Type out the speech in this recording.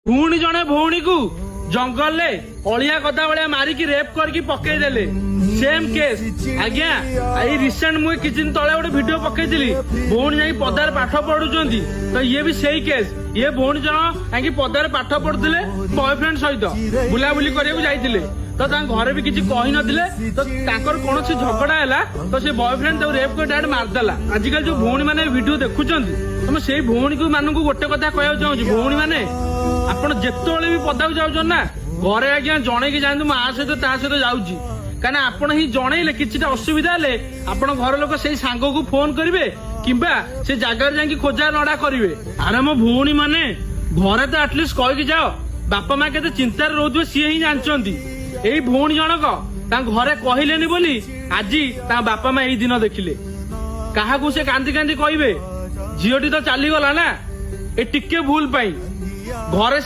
पुणी जड़े भौणी को जंगल ले अलिया कदा भाया मारिकी रेप करके पकईदेले सेम केस आज्ञा। आई रिसेंट मुझे किसी दिन तले गोटे वीडियो पकईली भौणी जाकि पदार पाठ पढ़ुंट तो ये भी सही केस। ये भौणी जन जाकि पदार पाठ पढ़ुले बॉयफ्रेंड सहित बुलाबुली करने तो घरे भी किसी कही नथिले तो कौन सी झगड़ा है तो से बॉयफ्रेंड रेप कर डायरेक्ट मारदेला। आजिकल जो भौणी मैंने वीडियो देखुंत तुम से भौणी को मानू गोटे कथा कहना चाहूँ भौणी मैंने आप जिते भी पदा जाऊ ना घरे आज्ञा जन जाए आ सहित ता सहित जाऊँगी कहीं आपण ही जनइले कि असुविधा हेले आपण घर लोक से सांग को फोन करेंगे किंबा से जगार जाकि खोजा नड़ा करेंगे। अरे मो भौणी मैंने घरे तो एटलिस्ट कहीकि जाओ बापा माँ के चिंतार रोथे सी ही जानते यही भौणी जनक घरे कहलेनी बोली आज बापा माँ यही दिन देखिले क्या से कांदी कांदी कहे झीटी तो चलीगला ना ए टिके भूल पाई घरे